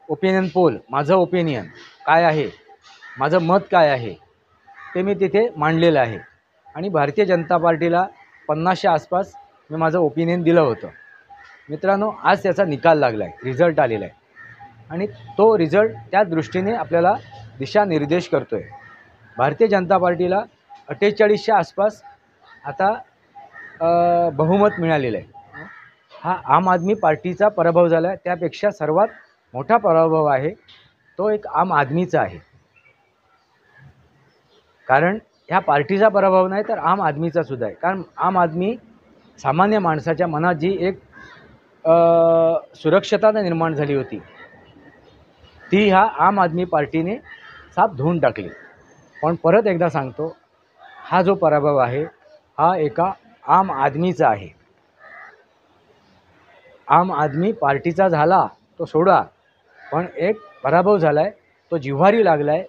Opinion poll, माझं opinion काय आहे, माझं मत काय आहे ते मी तिथे मांडलेलं आहे. आणि भारतीय जनता पार्टीला 50च्या आसपास मी माझं ओपिनियन दिलं होतं. मित्रांनो, आज त्याचा निकाल लागला आहे, रिझल्ट आलेला आहे आणि तो रिझल्ट त्या दृष्टीने आपल्याला दिशानिर्देश करतो आहे. भारतीय जनता पार्टीला 48च्या आसपास आता बहुमत मिळालेलं आहे. हा आम आदमी पार्टीचा पराभव झाला आहे. त्यापेक्षा सर्वात मोठा पराभव आहे तो एक आम आदमीचा आहे. कारण ह्या पार्टीचा पराभव नाही तर आम आदमीचा सुद्धा आहे. कारण आम आदमी सामान्य माणसाच्या मनात जी एक सुरक्षता निर्माण झाली होती ती ह्या आम आदमी पार्टीने साफ धुवून टाकली. पण परत एकदा सांगतो, हा जो पराभव आहे हा एका आम आदमीचा आहे. आम आदमी पार्टीचा झाला तो सोडा, पण एक पराभव झाला आहे, तो जिव्हारी लागला आहे,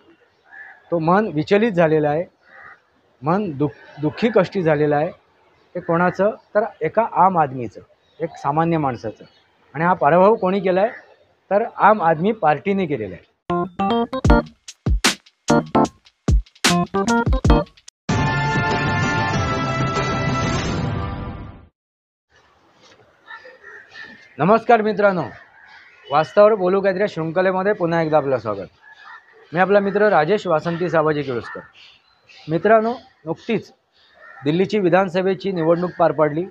तो मन विचलित झालेलं आहे, मन दुःखी कष्टी झालेलं आहे. ते कोणाचं तर एका आम आदमीचं, एक सामान्य माणसाचं. आणि हा पराभव कोणी केला आहे तर आम आदमी पार्टीने केलेला आहे. नमस्कार मित्रांनो, वास्तवावर बोलू काहीतरी शृंखलेमध्ये पुन्हा एकदा आपलं स्वागत. मी आपला मित्र राजेश वासंती साबाजी केळुसकर. मित्रांनो, नुकतीच दिल्लीची विधानसभेची निवडणूक पार पडली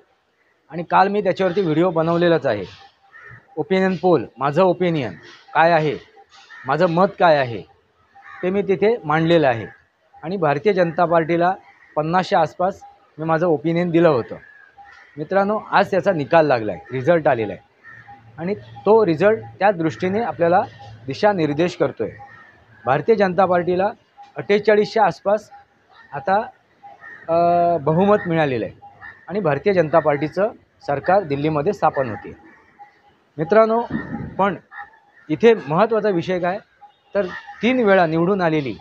आणि काल मी त्याच्यावरती व्हिडिओ बनवलेलाच आहे. ओपिनियन पोल, माझं ओपिनियन काय आहे, माझं मत काय आहे ते मी तिथे मांडलेलं आहे. आणि भारतीय जनता पार्टीला 50च्या आसपास मी माझं ओपिनियन दिलं होतं. मित्रांनो, आज त्याचा निकाल लागला आहे, रिझल्ट आलेला आहे आणि तो रिझल्ट त्या दृष्टीने आपल्याला दिशानिर्देश करतो आहे. भारतीय जनता पार्टीला 48च्या आसपास आता बहुमत मिळालेलं आहे आणि भारतीय जनता पार्टीचं सरकार दिल्लीमध्ये स्थापन होते. मित्रांनो, पण इथे महत्त्वाचा विषय काय तर 3 वेळा निवडून आलेली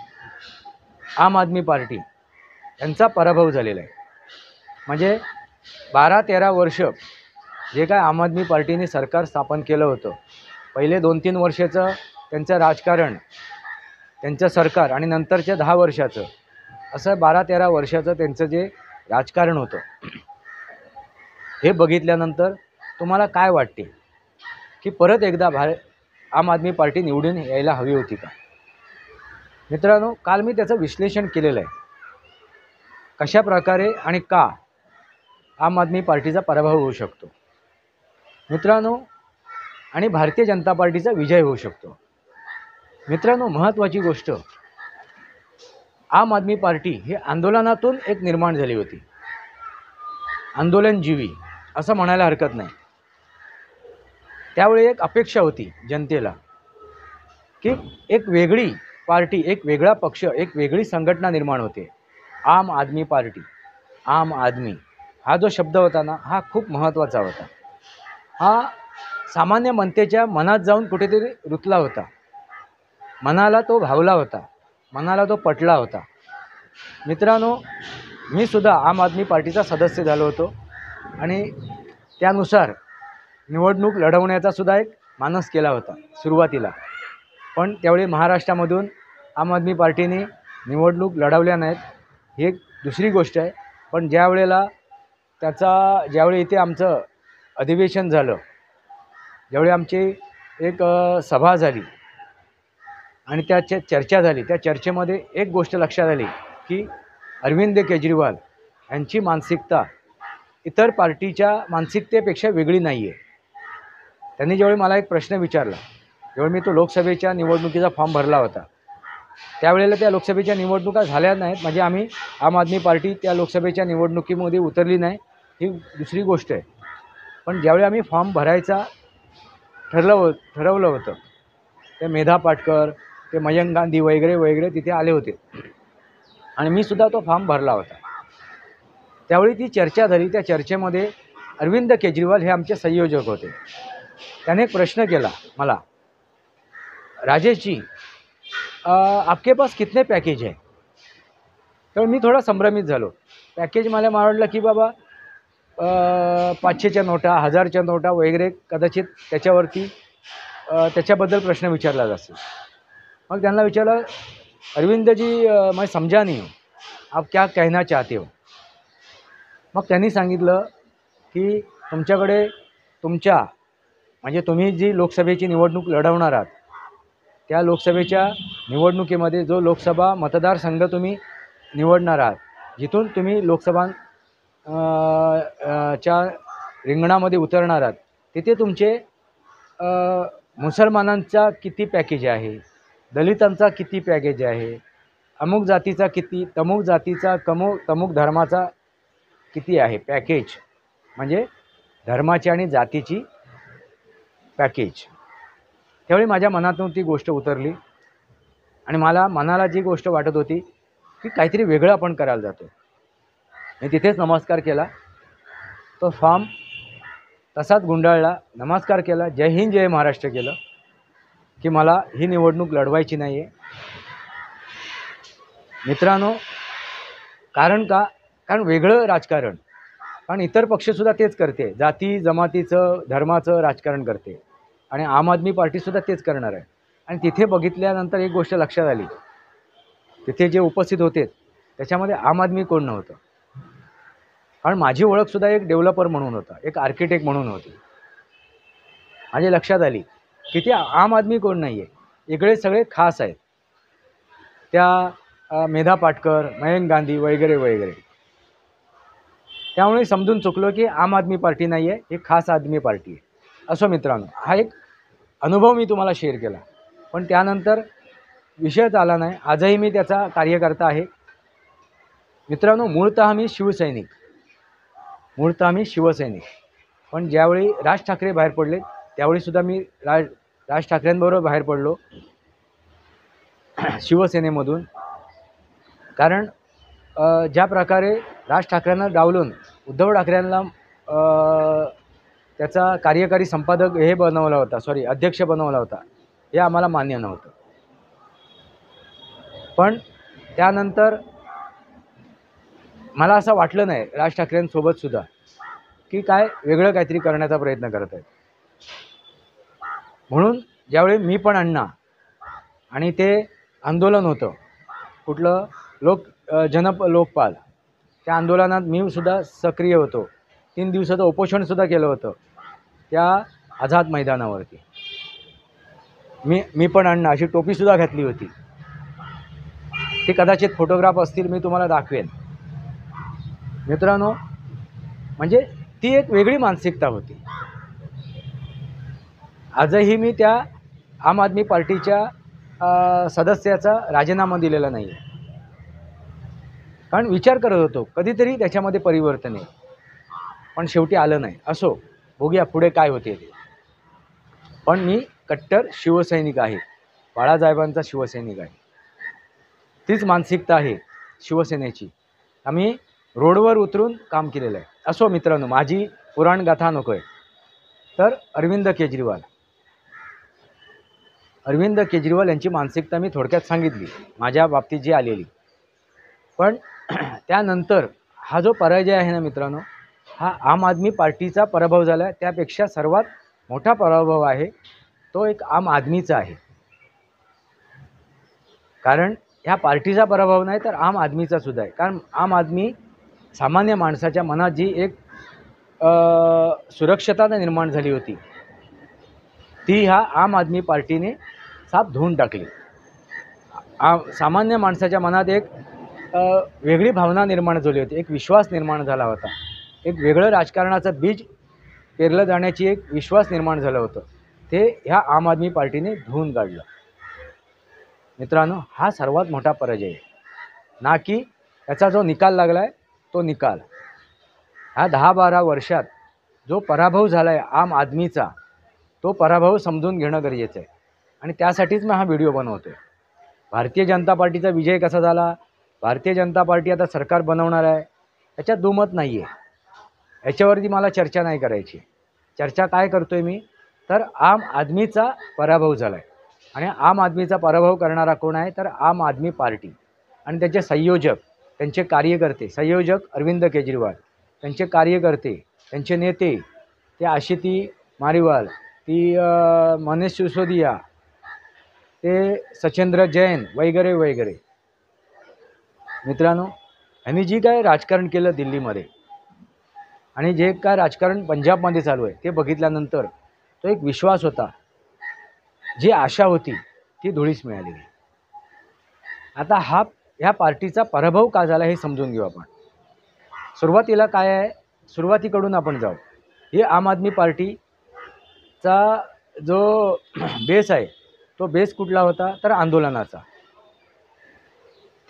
आम आदमी पार्टी यांचा पराभव झालेला आहे. म्हणजे 12-13 वर्ष जे काय आम आदमी पार्टीने सरकार स्थापन केलं होतं, पहिले 2-3 वर्षाचं त्यांचं राजकारण, त्यांचं सरकार आणि नंतरच्या 10 वर्षाचं असं 12-13 वर्षाचं त्यांचं जे राजकारण होतं, हे बघितल्यानंतर तुम्हाला काय वाटते की परत एकदा आम आदमी पार्टी निवडून यायला हवी होती का? मित्रांनो, काल मी त्याचं विश्लेषण केलेलं आहे, कशा प्रकारे आणि का आम आदमी पार्टीचा पराभव होऊ शकतो मित्रांनो, आणि भारतीय जनता पार्टीचा विजय होऊ शकतो. मित्रांनो, महत्त्वाची गोष्ट, आम आदमी पार्टी ही आंदोलनातून एक निर्माण झाली होती. आंदोलनजीवी असं म्हणायला हरकत नाही. त्यावेळी एक अपेक्षा होती जनतेला की एक वेगळी पार्टी, एक वेगळा पक्ष, एक वेगळी संघटना निर्माण होते. आम आदमी पार्टी, आम आदमी हा जो शब्द होता ना, हा खूप महत्त्वाचा होता. हा सामान्य जनतेच्या मनात जाऊन कुठेतरी रुतला होता, मनाला तो भावला होता, मनाला तो पटला होता. मित्रांनो, मी सुद्धा आम आदमी पार्टीचा सदस्य झालो होतो आणि त्यानुसार निवडणूक लढवण्याचा सुद्धा एक मानस केला होता सुरुवातीला. पण त्यावेळी महाराष्ट्रामधून आम आदमी पार्टीने निवडणूक लढवल्या नाहीत, ही एक दुसरी गोष्ट आहे. पण ज्यावेळी इथे आमचं अधिवेशन झालं, ज्यावेळी आमची एक सभा झाली आणि त्याची चर्चा झाली, त्या चर्चेमध्ये एक गोष्ट लक्षात आली की अरविंद केजरीवाल यांची मानसिकता इतर पार्टीच्या मानसिकतेपेक्षा वेगळी नाही आहे. त्यांनी ज्यावेळी मला एक प्रश्न विचारला, ज्यावेळी मी तो लोकसभेच्या निवडणुकीचा फॉर्म भरला होता, त्यावेळेला त्या लोकसभेच्या निवडणुका झाल्या नाहीत, म्हणजे आम्ही आम आदमी पार्टी त्या लोकसभेच्या निवडणुकीमध्ये उतरली नाही, ही दुसरी गोष्ट आहे. पण ज्यावेळी आम्ही फॉर्म भरायचा ठरवलं होतं, ते मेधा पाटकर, ते मयंक गांधी वगैरे वगैरे तिथे आले होते आणि मी सुद्धा तो फॉर्म भरला होता. त्यावेळी ती चर्चा झाली. त्या चर्चेमध्ये अरविंद केजरीवाल हे आमचे संयोजक होते. त्याने एक प्रश्न केला मला, राजेश जी, आपके पास कितने पॅकेज आहे? तर मी थोडा संभ्रमित झालो. पॅकेज मला वाटलं की बाबा 500च्या नोटा, 1000च्या नोटा वगैरे कदाचित त्याच्यावरती त्याच्याबद्दल प्रश्न विचारला जातो. मग त्यांना विचारलं, अरविंद जी मैं समझा नहीं हूँ, आप क्या कहना चाहते हो. मग त्यांनी सांगितलं की तुमच्याकडे तुमच्या म्हणजे तुम्ही जी लोकसभेची निवडणूक लढवणार आहात त्या लोकसभेच्या निवडणुकीमध्ये जो लोकसभा मतदारसंघ तुम्ही निवडणार आहात, जिथून तुम्ही लोकसभा च्या रिंगणामध्ये उतरणार आहात, तिथे तुमचे मुसलमानांचा किती पॅकेज आहे, दलितांचा किती पॅकेज आहे, अमुक जातीचा किती, तमुक जातीचा, तमुक धर्माचा किती आहे पॅकेज, म्हणजे धर्माची आणि जातीची पॅकेज. त्यावेळी माझ्या मनातून ती गोष्ट उतरली आणि मला मनाला जी गोष्ट वाटत होती की काहीतरी वेगळं आपण करायला जातो. मी तिथेच नमस्कार केला, तो फॉर्म तसाच गुंडाळला, नमस्कार केला, जय हिंद जय महाराष्ट्र केलं की मला ही निवडणूक लढवायची नाही आहे. मित्रांनो, कारण का? कारण वेगळं राजकारण, कारण इतर पक्षसुद्धा तेच करते, जाती जमातीचं धर्माचं राजकारण करते आणि आम आदमी पार्टीसुद्धा तेच करणार आहे. आणि तिथे बघितल्यानंतर एक गोष्ट लक्षात आली, तिथे जे उपस्थित होते त्याच्यामध्ये आम आदमी कोण नव्हतं. कारण माझी ओळखसुद्धा एक डेव्हलपर म्हणून होता, एक आर्किटेक्ट म्हणून होती. माझ्या लक्षात आली की ते आम आदमी कोण नाही आहे, इकडे सगळे खास आहेत. त्या मेधा पाटकर, मयंक गांधी वगैरे वगैरे. त्यामुळे समजून चुकलो की आम आदमी पार्टी नाही आहे, ही खास आदमी पार्टी आहे. असो मित्रांनो, हा एक अनुभव मी तुम्हाला शेअर केला, पण त्यानंतर विषयच आला नाही. आजही मी त्याचा कार्यकर्ता आहे. मित्रांनो, मूळतः मी शिवसैनिक, पण ज्यावेळी राज ठाकरे बाहेर पडले त्यावेळीसुद्धा मी राज ठाकरेंबरोबर बाहेर पडलो शिवसेनेमधून. कारण ज्या प्रकारे राज ठाकरेंना डावलून उद्धव ठाकरेंना त्याचा कार्यकारी संपादक हे बनवला होता, अध्यक्ष बनवला होता, हे आम्हाला मान्य नव्हतं. पण त्यानंतर मला असं वाटलं नाही राज ठाकरेंसोबतसुद्धा की काय वेगळं काहीतरी करण्याचा प्रयत्न करत आहेत. म्हणून ज्यावेळी मी पण अण्णा आणि ते आंदोलन होतं कुठलं लोकपाल, त्या आंदोलनात मी सुद्धा सक्रिय होतो. 3 दिवसाचं उपोषणसुद्धा केलं होतं त्या आझाद मैदानावरती. मी पण अण्णा अशी टोपीसुद्धा घातली होती. ते कदाचित फोटोग्राफ असतील, मी तुम्हाला दाखवेन. मित्रांनो, म्हणजे ती एक वेगळी मानसिकता होती. आजही मी त्या आम आदमी पार्टीच्या सदस्याचा राजीनामा दिलेला नाही आहे. कारण विचार करत होतो कधीतरी त्याच्यामध्ये परिवर्तन आहे, पण शेवटी आलं नाही. असो, बघूया पुढे काय होते ते. पण मी कट्टर शिवसैनिक आहे, बाळासाहेबांचा शिवसैनिक आहे. तीच मानसिकता आहे शिवसेनेची. आम्ही रोडवर उतरून काम केलेलं आहे. असो मित्रांनो, माझी पुराणगाथा नको आहे. तर अरविंद केजरीवाल यांची मानसिकता मी थोडक्यात सांगितली, माझ्या बाबतीत जी आलेली. पण त्यानंतर हा जो पराजय आहे ना मित्रांनो, हा आम आदमी पार्टीचा पराभव झाला आहे. त्यापेक्षा सर्वात मोठा पराभव आहे तो एक आम आदमीचा आहे. कारण ह्या पार्टीचा पराभव नाही तर आम आदमीचा सुद्धा आहे. कारण आम आदमी सामान्य माणसाच्या मनात जी एक सुरक्षता निर्माण झाली होती, ती ह्या आम आदमी पार्टीने साफ धुवून टाकली. सामान्य माणसाच्या मनात एक वेगळी भावना निर्माण झाली होती, एक विश्वास निर्माण झाला होता, एक वेगळं राजकारणाचं बीज पेरलं जाण्याची एक विश्वास निर्माण झालं होतं. ते ह्या आम आदमी पार्टीने धुवून काढलं. मित्रांनो, हा सर्वात मोठा पराजय आहे. ना की त्याचा जो निकाल लागला आहे तो निकाल. ह्या 10-12 वर्षात जो पराभव झाला आहे आम आदमीचा, तो पराभव समजून घेणं गरजेचं आहे. आणि त्यासाठीच मी हा व्हिडिओ बनवतो आहे. भारतीय जनता पार्टीचा विजय कसा झाला, भारतीय जनता पार्टी आता सरकार बनवणार आहे, याच्यात दुमत नाही आहे. याच्यावरती मला चर्चा नाही करायची. चर्चा काय करतो आहे मी, तर आम आदमीचा पराभव झाला आहे. आणि आम आदमीचा पराभव करणारा कोण आहे, तर आम आदमी पार्टी आणि त्याचे संयोजक, त्यांचे कार्यकर्ते. संयोजक अरविंद केजरीवाल, त्यांचे कार्यकर्ते, त्यांचे नेते, ते आशिती मारीवाल, ती मनीष सिसोदिया, ते सचेंद्र जैन वगैरे वगैरे. मित्रांनो, यांनी जी काय राजकारण केलं दिल्लीमध्ये आणि जे काय राजकारण पंजाबमध्ये चालू आहे ते बघितल्यानंतर तो एक विश्वास होता, जी आशा होती ती धुळीस मिळालेली. आता ह्या पार्टीचा पराभव का झाला हे समजून घेऊ आपण. सुरुवातीला काय आहे, सुरुवातीकडून आपण जाऊ. ही आम आदमी पार्टीचा जो बेस आहे तो बेस कुठला होता तर आंदोलनाचा.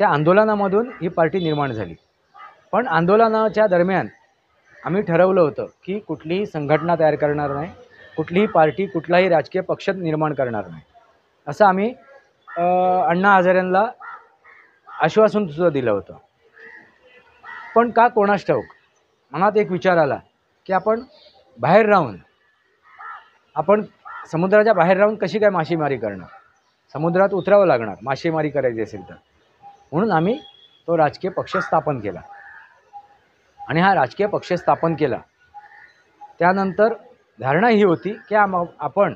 त्या आंदोलनामधून ही पार्टी निर्माण झाली. पण आंदोलनाच्या दरम्यान आम्ही ठरवलं होतं की कुठलीही संघटना तयार करणार नाही, कुठलीही पार्टी, कुठलाही राजकीय पक्ष निर्माण करणार नाही, असं आम्ही अण्णा हजारेंना आश्वासन सुद्धा दिलं होतं. पण का कोणास ठाऊक मनात एक विचार आला की आपण बाहेर राहून, आपण समुद्राच्या बाहेर राहून कशी काय मासेमारी करणार, समुद्रात उतरावं लागणार मासेमारी करायची असेल तर. म्हणून आम्ही तो राजकीय पक्ष स्थापन केला. आणि हा राजकीय पक्ष स्थापन केला त्यानंतर धारणा ही होती की आपण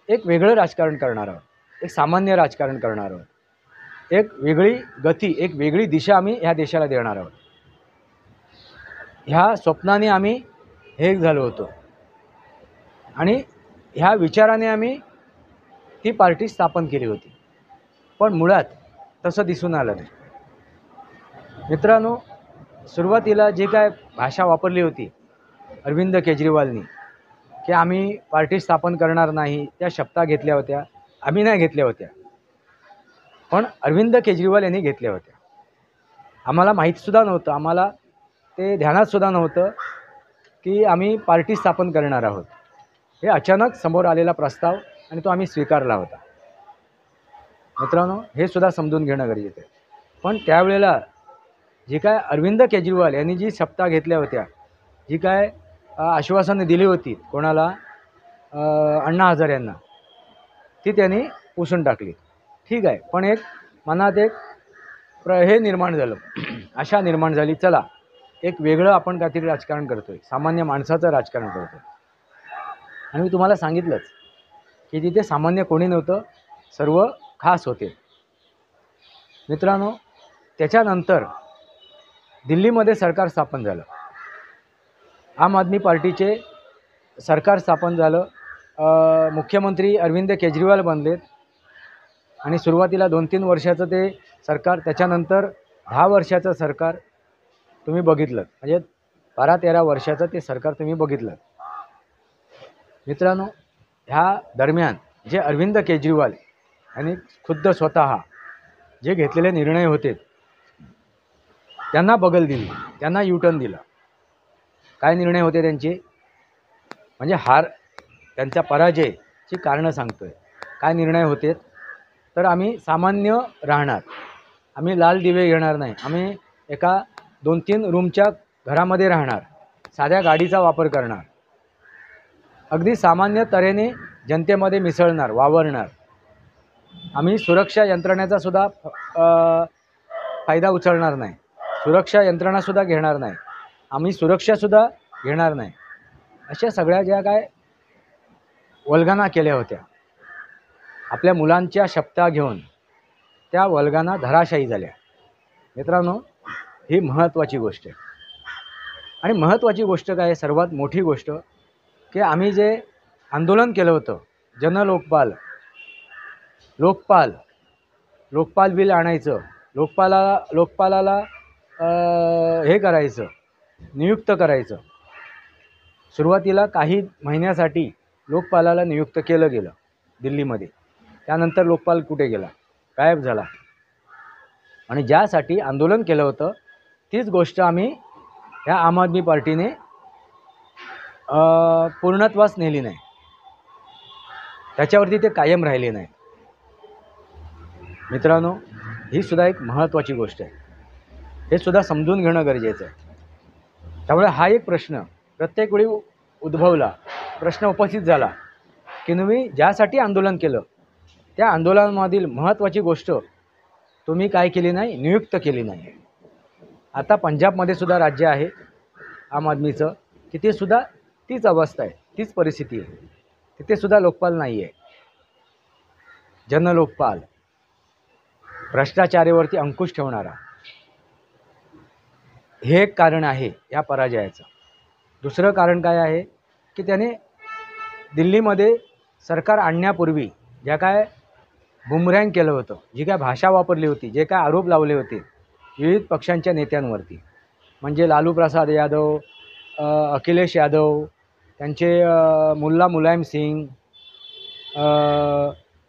एक वेगळं राजकारण करणार आहोत, एक सामान्य राजकारण करणार आहोत, एक वेगळी गती, एक वेगळी दिशा आम्ही ह्या देशाला देणार आहोत. ह्या स्वप्नाने आम्ही हे झालो होतो आणि ह्या विचाराने आम्ही ती पार्टी स्थापन केली होती. पण मुळात तसं दिसून आलं नाही. मित्रांनो, सुरुवातीला जे काय भाषा वापरली होती अरविंद केजरीवालनी की आम्ही पार्टी स्थापन करणार नाही, त्या शपथा घेतल्या होत्या. आम्ही नाही घेतल्या होत्या, पण अरविंद केजरीवाल यांनी घेतल्या होत्या. आम्हाला माहीतसुद्धा नव्हतं, आम्हाला ते ध्यानातसुद्धा नव्हतं की आम्ही पार्टी स्थापन करणार आहोत. हे अचानक समोर आलेला प्रस्ताव आणि तो आम्ही स्वीकारला होता. मित्रांनो, हे सुद्धा समजून घेणं गरजेचं आहे. पण त्यावेळेला जे काय अरविंद केजरीवाल यांनी जी शपथा घेतल्या होत्या, जी काय आश्वासनं दिली होती कोणाला, अण्णा हजारे यांना, ती त्यांनी पुसून टाकली. ठीक आहे, पण एक मनात एक हे निर्माण झालं, आशा निर्माण झाली, चला एक वेगळं आपण काहीतरी राजकारण करतोय, सामान्य माणसाचं राजकारण करतोय. आणि मी तुम्हाला सांगितलंच की तिथे सामान्य कोणी नव्हतं, सर्व खास होते. मित्रांनो, त्याच्यानंतर दिल्लीमध्ये सरकार स्थापन झालं, आम आदमी पार्टीचे सरकार स्थापन झालं. मुख्यमंत्री अरविंद केजरीवाल बनलेत आणि सुरुवातीला 2-3 वर्षाचं ते सरकार, त्याच्यानंतर 10 वर्षाचं सरकार तुम्ही बघितलं, म्हणजे 12-13 वर्षाचं ते सरकार तुम्ही बघितलं. मित्रांनो, ह्या दरम्यान जे अरविंद केजरीवाल यांनी खुद्द स्वतः जे घेतलेले निर्णय होते त्यांना बगल दिली, त्यांना युटर्न दिला. काय निर्णय होते त्यांचे, म्हणजे त्यांचा पराजयची कारणं सांगतोय. काय निर्णय होते तर आम्ही सामान्य राहणार, आम्ही लाल दिवे घेणार नाही, आम्ही एका 2-3 रूमच्या घरामध्ये राहणार, साध्या गाडीचा वापर करणार, अगदी सामान्य तऱ्हेने जनतेमध्ये मिसळणार, वावरणार. आम्ही सुरक्षा यंत्रणेचा सुद्धा फायदा उचलणार नाही, सुरक्षा यंत्रणासुद्धा घेणार नाही, आम्ही सुरक्षासुद्धा घेणार नाही. अशा सगळ्या ज्या काय वल्गना केल्या होत्या, आपल्या मुलांच्या शपथा घेऊन त्या वल्गना धराशायी झाल्या. मित्रांनो, ही महत्त्वाची गोष्ट आहे. आणि महत्त्वाची गोष्ट काय आहे, सर्वात मोठी गोष्ट, की आम्ही जे आंदोलन केलं होतं, जनलोकपाल, लोकपाल बिल आणायचं, लोकपालाला हे करायचं, नियुक्त करायचं. सुरुवातीला काही महिन्यासाठी लोकपालाला नियुक्त केलं गेलं दिल्लीमध्ये. त्यानंतर लोकपाल कुठे गेला, गायब झाला. आणि ज्यासाठी आंदोलन केलं होतं तीच गोष्ट आम्ही ह्या आम आदमी पार्टीने पूर्णत्वास नेली नाही, त्याच्यावरती ते कायम राहिले नाही. मित्रांनो, ही सुद्धा एक महत्त्वाची गोष्ट आहे, हे सुद्धा समजून घेणं गरजेचं आहे. त्यामुळे हा एक प्रश्न प्रत्येक वेळी उद्भवला, प्रश्न उपस्थित झाला की तुम्ही ज्यासाठी आंदोलन केलं त्या आंदोलनामधील महत्त्वाची गोष्ट तुम्ही काय केली नाही, नियुक्त केली नाही. आता पंजाबमध्ये सुद्धा राज्य आहे आम आदमीचं, की ते सुद्धा तीच अवस्था आहे, तीच परिस्थिती आहे. तिथे सुद्धा लोकपाल नाही आहे. जनलोकपाल, भ्रष्टाचारावरती अंकुश ठेवणारा, हे एक कारण आहे या पराजयाचं. दुसरं कारण काय आहे की त्याने दिल्लीमध्ये सरकार आणण्यापूर्वी ज्या काय बुमरँग केलं होतं, जी काय भाषा वापरली होती, जे काय आरोप लावले होते विविध पक्षांच्या नेत्यांवरती, म्हणजे लालू प्रसाद यादव, अखिलेश यादव, त्यांचे मुल्ला मुलायम सिंग,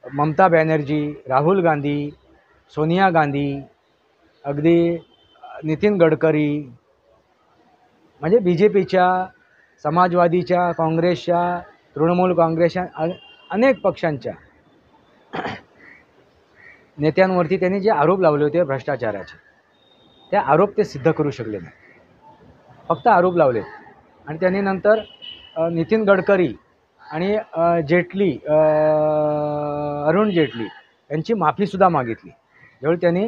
ममता बॅनर्जी, राहुल गांधी, सोनिया गांधी, अगदी नितीन गडकरी, म्हणजे बी जे पीच्या, समाजवादीच्या, काँग्रेसच्या, तृणमूल काँग्रेसच्या, अनेक पक्षांच्या नेत्यांवरती त्यांनी जे आरोप लावले होते भ्रष्टाचाराचे, ते आरोप ते सिद्ध करू शकले नाही. फक्त आरोप लावले. आणि त्यांनी नंतर नितीन गडकरी आणि जेटली, अरुण जेटली यांची माफीसुद्धा मागितली, ज्यावेळी त्यांनी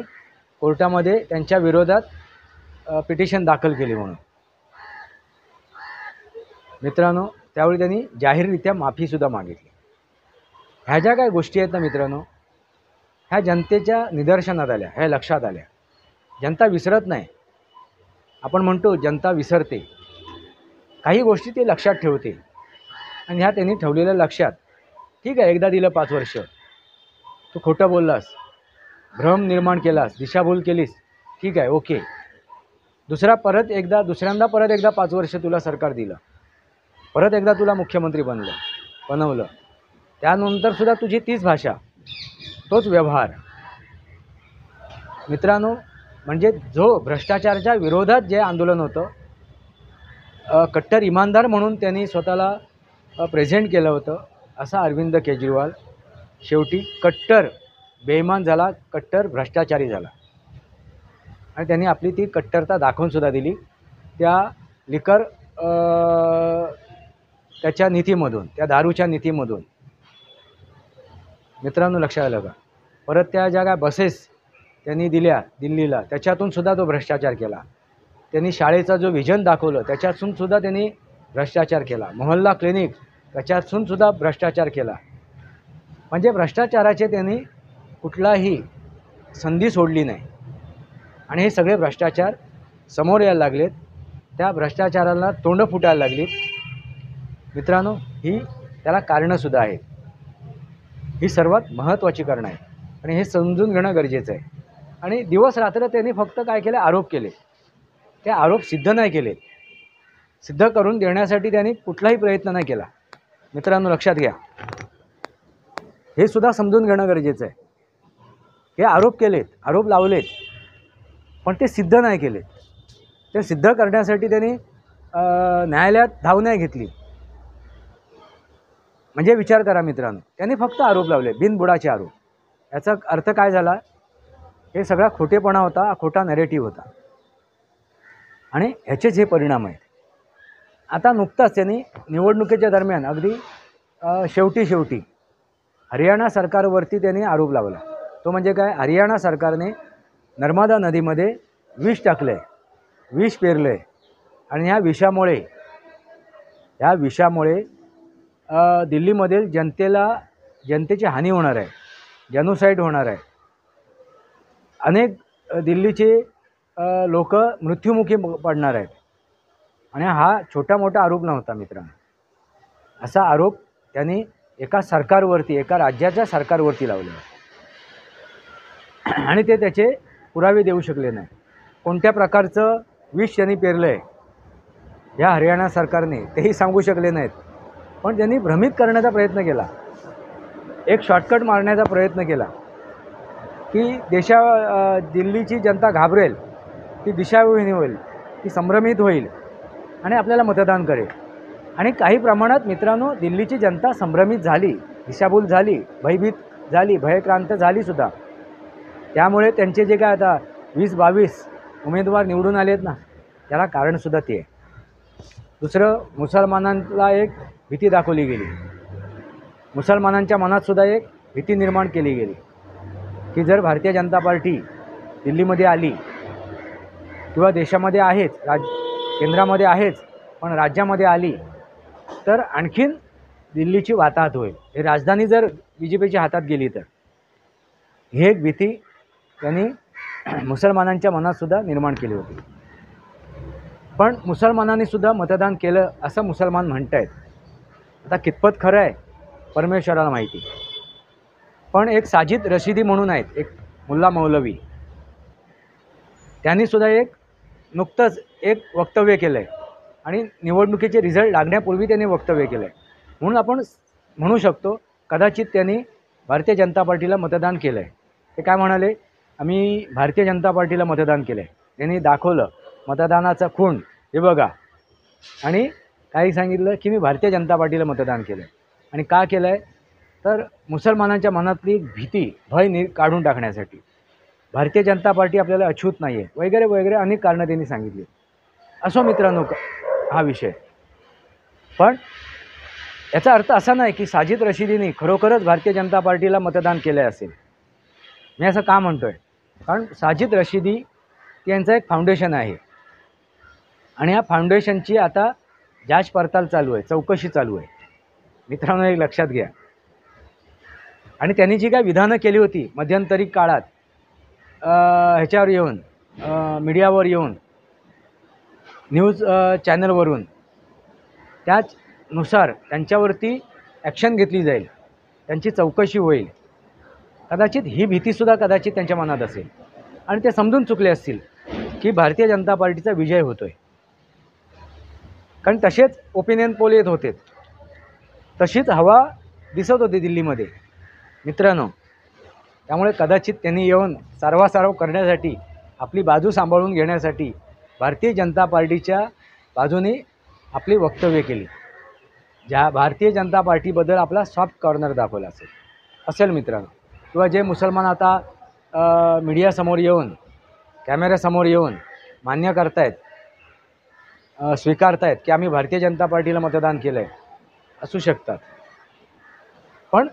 कोर्टामध्ये त्यांच्या विरोधात पिटिशन दाखल केली म्हणून. मित्रांनो, त्यावेळी त्यांनी जाहीररित्या माफीसुद्धा मागितली. ह्या ज्या काही गोष्टी आहेत ना मित्रांनो, ह्या जनतेच्या निदर्शनात आल्या, ह्या लक्षात आल्या. जनता विसरत नाही. आपण म्हणतो जनता विसरते, काही गोष्टी ते लक्षात ठेवते. आणि ह्या त्यांनी ठेवलेल्या लक्षात, ठीक आहे, एकदा दिलं 5 वर्ष, तू खोटं बोललास, भ्रम निर्माण केलास, दिशाभूल केलीस, ठीक आहे, ओके. दुसऱ्यांदा परत एकदा 5 वर्ष तुला सरकार दिलं, परत एकदा तुला मुख्यमंत्री बनवलं, त्यानंतरसुद्धा तुझी तीच भाषा, तोच व्यवहार. मित्रांनो, म्हणजे जो भ्रष्टाचाराच्या विरोधात जे आंदोलन होतं, कट्टर इमानदार म्हणून त्यांनी स्वतःला प्रेझेंट केलं होतं, असा अरविंद केजरीवाल शेवटी कट्टर बेईमान झाला, कट्टर भ्रष्टाचारी झाला. आणि त्यांनी आपली ती कट्टरता दाखवूनसुद्धा दिली त्या लिकर, त्याच्या नीतीमधून, त्या दारूच्या नीतीमधून. मित्रांनो, लक्षात आलं का? परत त्या ज्या काय बसेस त्यांनी दिल्या दिल्लीला, त्याच्यातूनसुद्धा तो भ्रष्टाचार केला. त्यांनी शाळेचा जो व्हिजन दाखवलं, त्याच्यातूनसुद्धा त्यांनी भ्रष्टाचार केला. मोहल्ला क्लिनिक, त्याच्यातूनसुद्धा भ्रष्टाचार केला. म्हणजे भ्रष्टाचाराचे त्यांनी कुठलाही संधी सोडली नाही. आणि हे सगळे भ्रष्टाचार समोर यायला लागलेत, त्या भ्रष्टाचाराला तोंड फुटायला लागलीत. मित्रांनो, ही त्याला कारणंसुद्धा आहेत. ही सर्वात महत्त्वाची कारणं आहेत आणि हे समजून घेणं गरजेचं आहे. आणि दिवस रात्र त्यांनी फक्त काय केले, आरोप केले. ते आरोप सिद्ध नाही केले. सिद्ध करून देण्यासाठी त्यांनी कुठलाही प्रयत्न नाही केला. मित्रांनो, लक्षात घ्या, हे सुद्धा समजून घेणं गरजेचं आहे. हे आरोप केलेत, आरोप लावलेत, पण ते सिद्ध नाही केलेत. ते सिद्ध करण्यासाठी त्यांनी न्यायालयात धाव नाही घेतली. म्हणजे विचार करा मित्रांनो, त्यांनी फक्त आरोप लावले, बिनबुडाचे आरोप. याचा अर्थ काय झाला? हे सगळा खोटेपणा होता, खोटा नॅरेटिव्ह होता. आणि ह्याचेच हे परिणाम आहेत. आता नुकताच त्यांनी निवडणुकीच्या दरम्यान अगदी शेवटी हरियाणा सरकारवरती त्यांनी आरोप लावला. तो म्हणजे काय? हरियाणा सरकारने नर्मदा नदीमध्ये विष टाकलं आहे, विष पेरलं आहे. आणि ह्या विषामुळे दिल्लीमधील जनतेची हानी होणार आहे, जेनोसाईड होणार आहे. अनेक दिल्लीचे लोक मृत्युमुखी पडणार आहेत. आणि हा छोटा मोठा आरोप नव्हता मित्रांनो. असा आरोप त्यांनी एका सरकारवरती, एका राज्याच्या सरकारवरती लावला. आणि ते त्याचे पुरावे देऊ शकले नाही. कोणत्या प्रकारचं विष त्यांनी पेरलं आहे या हरियाणा सरकारने, तेही सांगू शकले नाहीत. पण त्यांनी भ्रमित करण्याचा प्रयत्न केला, एक शॉर्टकट मारण्याचा प्रयत्न केला की दिल्लीची जनता घाबरेल, ती दिशाविहीन होईल, ती संभ्रमित होईल आणि आपल्याला मतदान करेल. आणि काही प्रमाणात मित्रांनो दिल्लीची जनता संभ्रमित झाली, दिशाभूल झाली, भयभीत झाली, भयक्रांत झालीसुद्धा. त्यामुळे त्यांचे जे काय आता 20-22 उमेदवार निवडून आले आहेत ना, त्याला कारणसुद्धा ते आहे. दुसरं, मुसलमानांना एक भीती दाखवली गेली. मुसलमानांच्या मनातसुद्धा एक भीती निर्माण केली गेली की जर भारतीय जनता पार्टी दिल्लीमध्ये आली किंवा देशामध्ये आहेच, केंद्रामध्ये आहेच, पण राज्यामध्ये आली तर आणखीन दिल्लीची वाताहत होईल, हे राजधानी जर BJPच्या हातात गेली तर ही एक भीती त्यांनी मुसलमानांच्या मनातसुद्धा निर्माण केली होती. पण मुसलमानांनी सुद्धा मतदान केलं असं मुसलमान म्हणत आहेत. आता कितपत खरं आहे परमेश्वराला माहिती. पण एक साजिद रशिदी म्हणून आहेत, एक मुल्ला मौलवी, त्यांनीसुद्धा नुकतंच एक वक्तव्य केलं आहे आणि निवडणुकीचे रिझल्ट लागण्यापूर्वी त्यांनी वक्तव्य केलं आहे. म्हणून आपण म्हणू शकतो कदाचित त्यांनी भारतीय जनता पार्टीला मतदान केलं आहे. ते काय म्हणाले, आम्ही भारतीय जनता पार्टीला मतदान केलं आहे. त्यांनी दाखवलं मतदानाचा खूण, हे बघा. आणि काही सांगितलं की मी भारतीय जनता पार्टीला मतदान केलं आहे. आणि का केलं आहे तर मुसलमानांच्या मनातली भीती, भय काढून टाकण्यासाठी. भारतीय जनता पार्टी आपल्याला अछूत नाही आहे वगैरे वगैरे अनेक कारणं त्यांनी सांगितली. असो मित्रांनो हा विषय. पण याचा अर्थ असा नाही की साजिद रशिदीने खरोखरच भारतीय जनता पार्टीला मतदान केलं असेल. मी असं का म्हणतो आहे, कारण साजिद रशिदी यांचं एक फाउंडेशन आहे आणि या फाउंडेशनची आता जाच पडताळ चालू आहे, चौकशी चालू आहे. मित्रांनो एक लक्षात घ्या. आणि त्यांनी जी काय विधानं केली होती मध्यंतरी काळात ह्याच्यावर येऊन, मीडियावर येऊन, न्यूज चॅनलवरून, त्याचनुसार त्यांच्यावरती ॲक्शन घेतली जाईल, त्यांची चौकशी होईल. कदाचित ही भीतीसुद्धा कदाचित त्यांच्या मनात असेल आणि ते समजून चुकले असतील की भारतीय जनता पार्टीचा विजय होतो आहे. कारण तसेच ओपिनियन पोल येत होते, तशीच हवा दिसत होती दिल्लीमध्ये मित्रांनो. त्यामुळे कदाचित त्यांनी येऊन सारवासारव करण्यासाठी, आपली बाजू सांभाळून घेण्यासाठी भारतीय जनता पार्टीच्या बाजूने आपली वक्तव्य केली. ज्या भारतीय जनता पार्टीबद्दल आपला सॉफ्ट कॉर्नर दाखवला असेल मित्रांनो. किंवा जे मुसलमान आता मीडियासमोर येऊन, कॅमेऱ्यासमोर येऊन मान्य करतायत, स्वीकारतायत की आम्ही भारतीय जनता पार्टीला मतदान केलं आहे, असू शकतात. पण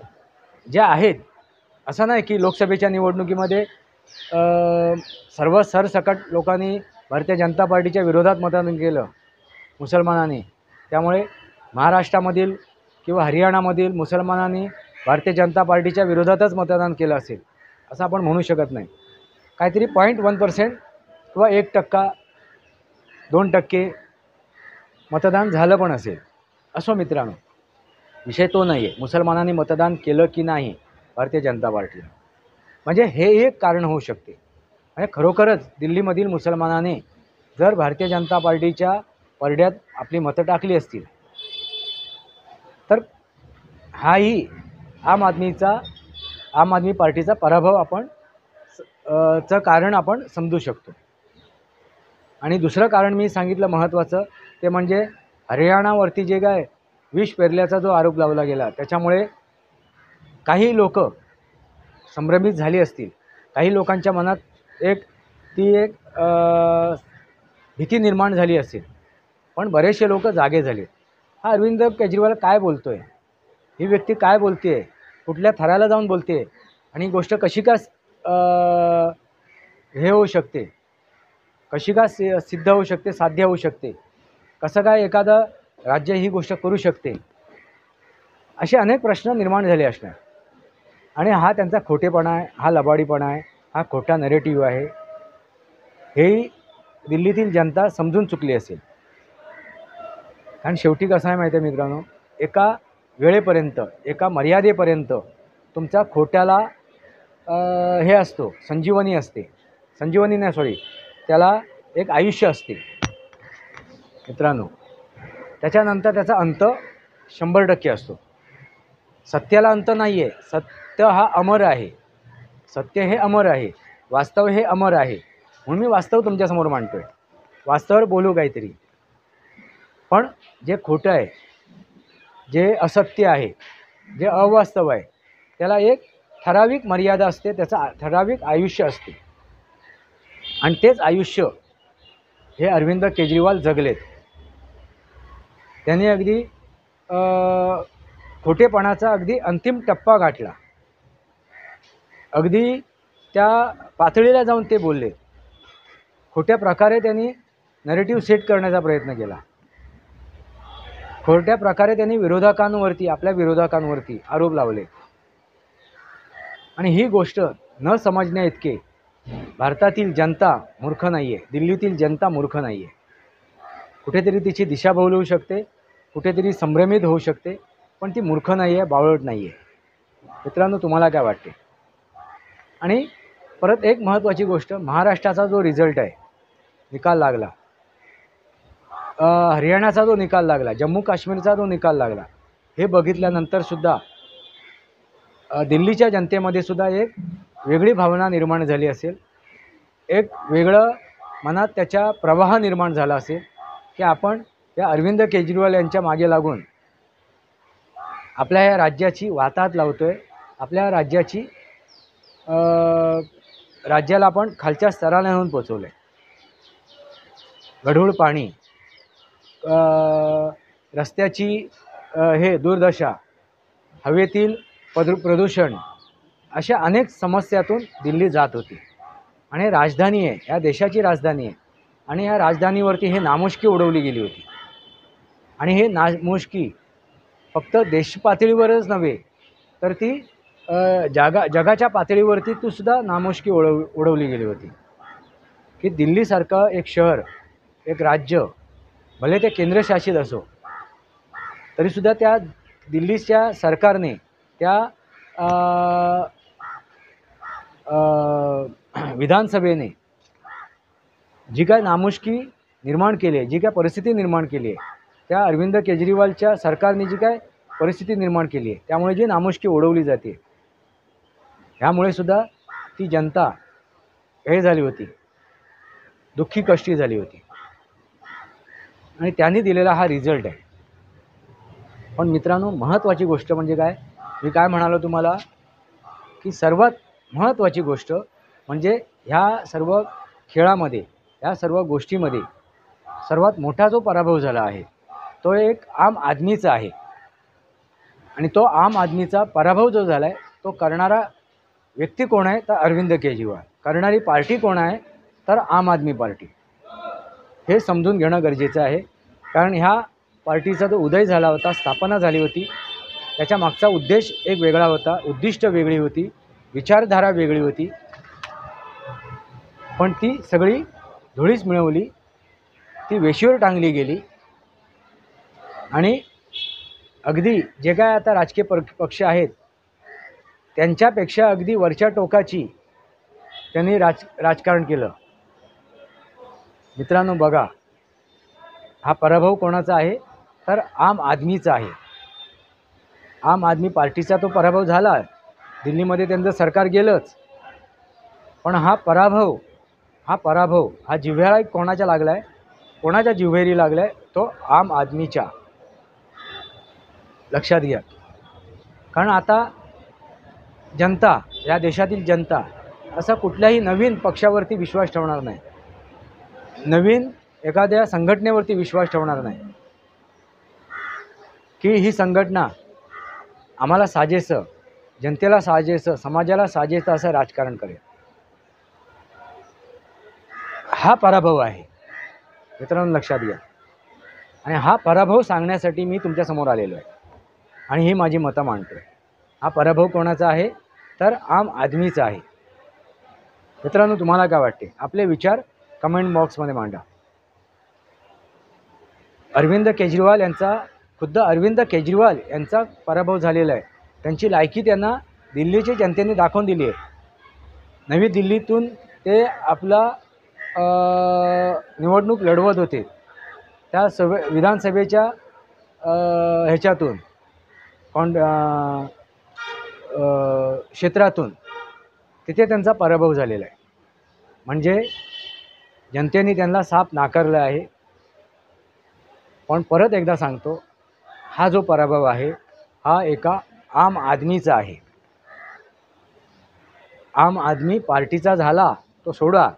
जे आहेत, असं नाही की लोकसभेच्या निवडणुकीमध्ये सर्व सरसकट लोकांनी भारतीय जनता पार्टीच्या विरोधात मतदान केलं मुसलमानांनी. त्यामुळे महाराष्ट्रामधील किंवा हरियाणामधील मुसलमानांनी भारतीय जनता पार्टीच्या विरोधातच मतदान केलं असेल असं आपण म्हणू शकत नाही. काहीतरी 0.1% किंवा 1%, 2% मतदान झालं पण असेल. असो मित्रांनो, विषय तो नाही आहे मुसलमानांनी मतदान केलं की नाही भारतीय जनता पार्टीला. म्हणजे हे एक कारण होऊ शकते. म्हणजे खरोखरच दिल्लीमधील मुसलमानाने जर भारतीय जनता पार्टीच्या परड्यात आपली मतं टाकली असतील तर हाही आम आदमी पार्टीचा पराभव आपण कारण आपण समजू शकतो. आणि दुसरं कारण मी सांगितलं महत्त्वाचं, ते म्हणजे हरियाणावरती जे काय विष पेरल्याचा जो आरोप लावला गेला, त्याच्यामुळे काही लोक संभ्रमित झाली असतील. काही लोकांच्या मनात ती एक भीती निर्माण झाली असेल. पण बरेचसे लोक जागे झाले. हा अरविंद केजरीवाल काय बोलतो आहे, ही व्यक्ती काय बोलते आहे, कुठल्या थराला जाऊन बोलते आहे, आणि ही गोष्ट कशी का हे होऊ शकते, कशी का सिद्ध होऊ शकते, साध्य होऊ शकते, कसं काय एखादं राज्य ही गोष्ट करू शकते, असे अनेक प्रश्न निर्माण झाले असणार. आणि हा त्यांचा खोटेपणा आहे, हा लबाडीपणा आहे, हा खोटा नरेटिव्ह आहे, हेही दिल्लीतील जनता समजून चुकली असेल. कारण शेवटी कसं आहे माहिती आहे मित्रांनो, एका वेळेपर्यंत, एका मर्यादेपर्यंत तुमच्या खोट्याला हे असतो, संजीवनी असते, संजीवनी नाही सॉरी, त्याला एक आयुष्य असते मित्रांनो. त्याच्यानंतर त्याचा अंत 100% असतो. सत्याला अंत नाही आहे. सत्य हा अमर आहे. सत्य हे अमर आहे. वास्तव हे अमर आहे. म्हणून मी वास्तव तुमच्यासमोर मांडतो आहे. वास्तवावर बोलू काहीतरी. पण जे खोटं आहे, जे असत्य आहे, जे अवास्तव आहे, त्याला एक ठराविक मर्यादा असते, त्याचं ठराविक आयुष्य असते. आणि तेच आयुष्य हे अरविंद केजरीवाल जगलेत. त्यांनी अगदी खोटेपणाचा अगदी अंतिम टप्पा गाठला. अगदी त्या पातळीला जाऊन ते बोलले. खोट्या प्रकारे त्यांनी नरेटिव्ह सेट करण्याचा प्रयत्न केला. खोटया प्रकारे त्यांनी विरोधकांवरती, आपल्या विरोधकांवरती आरोप लावले. आणि ही गोष्ट न समजण्या इतके भारतातील जनता मूर्ख नाही आहे, दिल्लीतील जनता मूर्ख नाही आहे. कुठेतरी तिची दिशाभूल होऊ शकते, कुठेतरी संभ्रमित होऊ शकते, पण ती मूर्ख नाही आहे, बावळट नाही आहे. मित्रांनो, तुम्हाला काय वाटते? आणि परत एक महत्त्वाची गोष्ट, महाराष्ट्राचा जो रिझल्ट आहे, निकाल लागला, हरियाणाचा जो निकाल लागला, जम्मू काश्मीरचा जो निकाल लागला, हे बघितल्यानंतरसुद्धा दिल्लीच्या जनतेमध्ये सुद्धा एक वेगळी भावना निर्माण झाली असेल, एक वेगळं मनात त्याच्या प्रवाह निर्माण झाला असेल की आपण या अरविंद केजरीवाल यांच्या मागे लागून आपल्या या राज्याची वाताहत लावतो आहे, आपल्या राज्याला आपण खालच्या स्तराला नेऊन पोचवलं आहे. गढूळ पाणी, रस्त्याची हे दुर्दशा, हवेतील प्रदूषण, अशा अनेक समस्यातून दिल्ली जात होती. आणि राजधानी आहे, या देशाची राजधानी आहे, आणि या राजधानीवरती हे नामुष्की उडवली गेली होती. आणि हे नामुष्की फक्त देश पातळीवरच नव्हे, तर ती जगाच्या पातळीवरती ती सुद्धा नामुष्की उडवली गेली होती की दिल्लीसारखं एक शहर, एक राज्य, भले ते केंद्रशासित असो, तरीसुद्धा त्या दिल्लीच्या सरकारने त्या विधानसभेने जी काय नामुष्की निर्माण केली आहे, जी काय परिस्थिती निर्माण केली आहे, त्या अरविंद केजरीवालच्या सरकारने जी काय परिस्थिती निर्माण केली आहे, त्यामुळे जी नामुष्की उडवली जाते, ह्यामुळे सुद्धा ती जनता हे झाली होती, दुःखी कष्टी झाली होती. आणि त्यांनी दिलेला हा रिझल्ट आहे. पण मित्रांनो, महत्त्वाची गोष्ट म्हणजे काय, मी काय म्हणालो तुम्हाला की सर्वात महत्त्वाची गोष्ट म्हणजे ह्या सर्व खेळामध्ये, ह्या सर्व गोष्टीमध्ये सर्वात मोठा जो पराभव झाला आहे तो एक आम आदमीचा आहे. आणि तो आम आदमीचा पराभव जो झाला आहे तो करणारा व्यक्ती कोण आहे तर अरविंद केजरीवाल, करणारी पार्टी कोण आहे तर आम आदमी पार्टी. हे समजून घेणं गरजेचं आहे. कारण ह्या पार्टीचा जो उदय झाला होता, स्थापना झाली होती, त्याच्या मागचा उद्देश एक वेगळा होता, उद्दिष्ट वेगळी होती, विचारधारा वेगळी होती, पण ती सगळी धुळीस मिळवली, ती वेशीवर टांगली गेली. आणि अगदी जे काय आता राजकीय पक्ष आहेत त्यांच्यापेक्षा अगदी वरच्या टोकाची त्यांनी राजकारण केलं. मित्रांनो बघा, हा पराभव कोणाचा आहे तर आम आदमीचा आहे. आम आदमी पार्टीचा तो पराभव झाला, दिल्लीमध्ये त्यांचं सरकार गेलंच, पण हा पराभव हा जिव्हाळा कोणाच्या लागला आहे, कोणाच्या जिव्हेरी लागला आहे तो आम आदमीच्या. लक्षात घ्या. कारण आता जनता, या देशातील जनता असा कुठल्याही नवीन पक्षावरती विश्वास ठेवणार नाही, नवीन एखाद्या संघटनेवरती विश्वास ठेवणार नाही की ही संघटना आम्हाला साजेसं, जनतेला साजेसं, समाजाला साजेसं असं राजकारण करेल. हा पराभव आहे मित्रांनो, लक्षात घ्या. आणि हा पराभव सांगण्यासाठी मी तुमच्यासमोर आलेलो आहे आणि ही माझी मतं मांडतो आहे. हा पराभव कोणाचा आहे तर आम आदमीचा आहे. मित्रांनो, तुम्हाला काय वाटते? आपले विचार कमेंट बॉक्समध्ये मांडा. खुद्द अरविंद केजरीवाल यांचा पराभव झालेला आहे. त्यांची लायकी त्यांना दिल्लीच्या जनतेने दाखवून दिली आहे. नवी दिल्लीतून ते आपला निवडणूक लढवत होते, त्या विधानसभेच्या ह्याच्यातून क्षेत्रातून तिथे त्यांचा पराभव झालेला आहे. म्हणजे जनतेने त्यांना साफ नाकारलं आहे. पण परत एकदा सांगतो, हा जो पराभव आहे हा एका आम आदमीचा आहे. आम आदमी पार्टीचा झाला तो सोडा,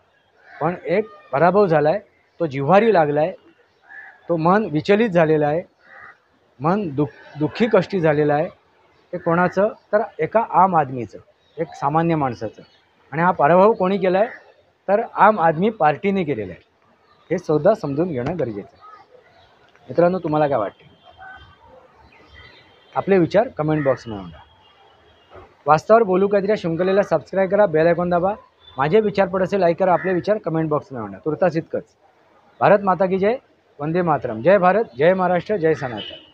पण एक पराभव झाला आहे, तो जिव्हारी लागला आहे, तो मन विचलित झालेला आहे, मन दुःखी कष्टी झालेलं आहे. ते कोणाचं तर एका आम आदमीचं, एक सामान्य माणसाचं. आणि हा पराभव कोणी केला आहे तर आम आदमी पार्टीने केलेला आहे. हे सुद्धा समजून घेणं गरजेचं आहे. मित्रांनो, तुम्हाला काय वाटते? आपले विचार कमेंट बॉक्समध्ये मांडा. वास्तवावर बोलू काहीतरी शृंखलेला सबस्क्राईब करा, बेल आयकॉन दाबा. माझे विचार पडसे लाईक करा, आपले विचार कमेंट बॉक्समध्ये मांडा. तुर्तास इतकंच. भारत माता की जय. वंदे मातरम. जय भारत, जय महाराष्ट्र, जय सनातन.